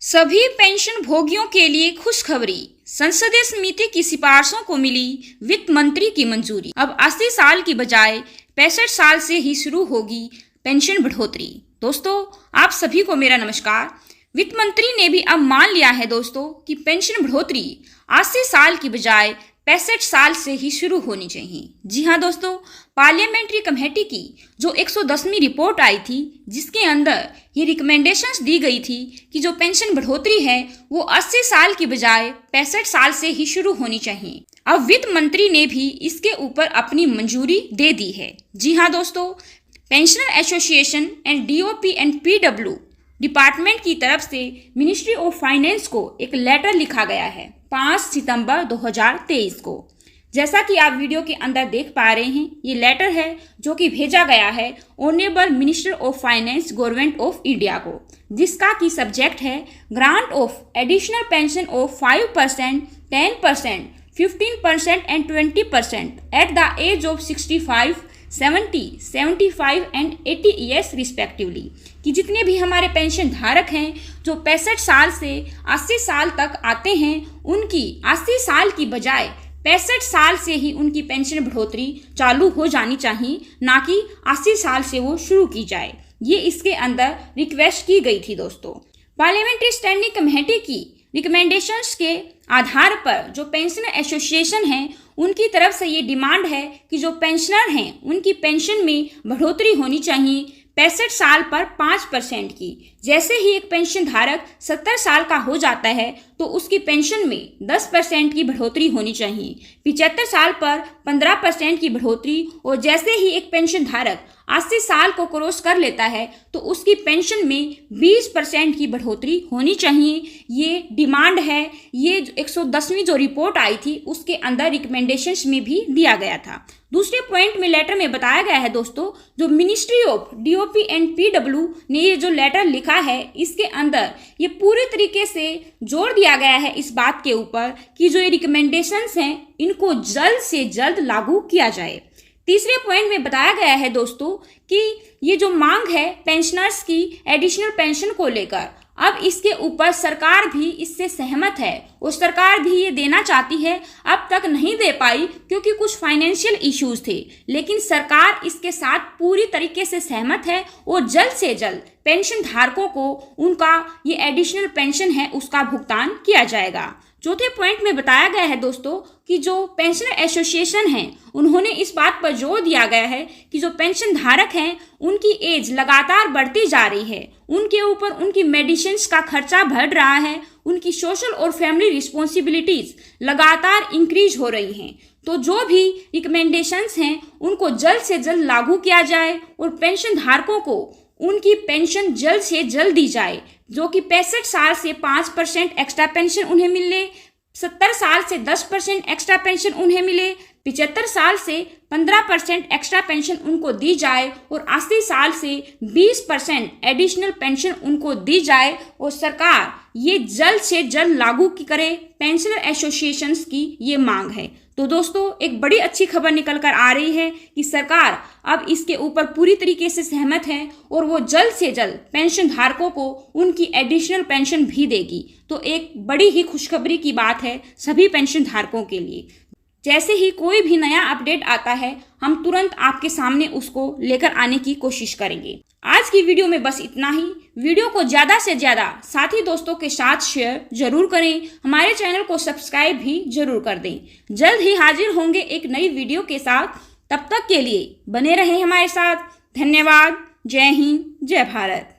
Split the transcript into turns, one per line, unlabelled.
सभी पेंशन भोगियों के लिए खुशखबरी। संसदीय समिति की सिफारिशों को मिली वित्त मंत्री की मंजूरी। अब 80 साल की बजाय 65 साल से ही शुरू होगी पेंशन बढ़ोतरी। दोस्तों, आप सभी को मेरा नमस्कार। वित्त मंत्री ने भी अब मान लिया है दोस्तों कि पेंशन बढ़ोतरी 80 साल की बजाय 65 साल से ही शुरू होनी चाहिए। जी हाँ दोस्तों, पार्लियामेंट्री कमेटी की जो 110वीं रिपोर्ट आई थी, जिसके अंदर ये रिकमेंडेशंस दी गई थी कि जो पेंशन बढ़ोतरी है वो 80 साल की बजाय 65 साल से ही शुरू होनी चाहिए। अब वित्त मंत्री ने भी इसके ऊपर अपनी मंजूरी दे दी है। जी हाँ दोस्तों, pensioner association and DOP and PW department की तरफ से मिनिस्ट्री ऑफ फाइनेंस को एक लेटर लिखा गया है 5 सितंबर 2023 को। जैसा कि आप वीडियो के अंदर देख पा रहे हैं, ये लेटर है जो कि भेजा गया है honourable minister of finance government of India को, जिसका की सब्जेक्ट है grant of additional pension of 5%, 10%, 15% and 20% at the age of 65, 70, 75 and 80 years respectively. कि जितने भी हमारे पेंशन धारक हैं जो 65 साल से 80 साल तक आते हैं, उनकी 80 साल की बजाय 65 साल से ही उनकी पेंशन बढ़ोतरी चालू हो जानी चाहिए, ना कि 80 साल से वो शुरू की जाए। ये इसके अंदर रिक्वेस्ट की गई थी दोस्तों। पार्लियामेंट्री स्टैंडिंग कमेटी की रिकमेंडेशंस के आधार पर जो पेंशनर एसोसिएशन है, उनकी तरफ से ये डिमांड है कि जो पेंशनर हैं उनकी पेंशन में बढ़ोतरी होनी चाहिए 65 साल पर 5% की। जैसे ही एक पेंशन धारक 70 साल का हो जाता है तो उसकी पेंशन में 10% की बढ़ोतरी होनी चाहिए, 75 साल पर 15% की बढ़ोतरी, और जैसे ही एक पेंशन धारक 80 साल को क्रॉस कर लेता है तो उसकी पेंशन में 20% की बढ़ोतरी होनी चाहिए। ये डिमांड है। ये 110वीं जो रिपोर्ट आई थी उसके अंदर रिकमेंडेशंस में भी दिया गया था। दूसरे पॉइंट में लेटर में बताया गया है दोस्तों, जो ministry of DOP and PW ने ये जो लेटर लिखा है, इसके अंदर ये पूरे तरीके से जोर दिया गया है इस बात के ऊपर कि जो ये रिकमेंडेशंस हैं इनको जल्द से जल्द लागू किया जाए। तीसरे पॉइंट में बताया गया है दोस्तों कि ये जो मांग है पेंशनर्स की एडिशनल पेंशन को लेकर, अब इसके ऊपर सरकार भी इससे सहमत है और सरकार भी ये देना चाहती है। अब तक नहीं दे पाई क्योंकि कुछ फाइनेंशियल इश्यूज थे, लेकिन सरकार इसके साथ पूरी तरीके से सहमत है और जल्द से जल्द पेंशन धारकों को उनका ये एडिशनल पेंशन है उसका भुगतान किया जाएगा। चौथे पॉइंट में बताया गया है दोस्तों कि जो पेंशनर एसोसिएशन हैं उन्होंने इस बात पर जोर दिया गया है कि जो पेंशन धारक हैं उनकी एज लगातार बढ़ती जा रही है, उनके ऊपर उनकी मेडिसिन का खर्चा बढ़ रहा है, उनकी सोशल और फैमिली रिस्पॉन्सिबिलिटीज लगातार इंक्रीज हो रही हैं। तो जो भी रिकमेंडेशंस हैं उनको जल्द से जल्द लागू किया जाए और पेंशन धारकों को उनकी पेंशन जल्द से जल्द दी जाए, जो कि 65 साल से 5% एक्स्ट्रा पेंशन उन्हें मिले, 70 साल से 10% एक्स्ट्रा पेंशन उन्हें मिले, 75 साल से 15% एक्स्ट्रा पेंशन उनको दी जाए और 80 साल से 20% एडिशनल पेंशन उनको दी जाए और सरकार ये जल्द से जल्द लागू करे। पेंशनर एसोसिएशंस की ये मांग है। तो दोस्तों, एक बड़ी अच्छी खबर निकल कर आ रही है कि सरकार अब इसके ऊपर पूरी तरीके से सहमत है और वो जल्द से जल्द पेंशन धारकों को उनकी एडिशनल पेंशन भी देगी। तो एक बड़ी ही खुशखबरी की बात है सभी पेंशन धारकों के लिए। जैसे ही कोई भी नया अपडेट आता है हम तुरंत आपके सामने उसको लेकर आने की कोशिश करेंगे। आज की वीडियो में बस इतना ही। वीडियो को ज़्यादा से ज़्यादा साथी दोस्तों के साथ शेयर जरूर करें। हमारे चैनल को सब्सक्राइब भी जरूर कर दें। जल्द ही हाजिर होंगे एक नई वीडियो के साथ। तब तक के लिए बने रहें हमारे साथ। धन्यवाद। जय हिंद, जय भारत।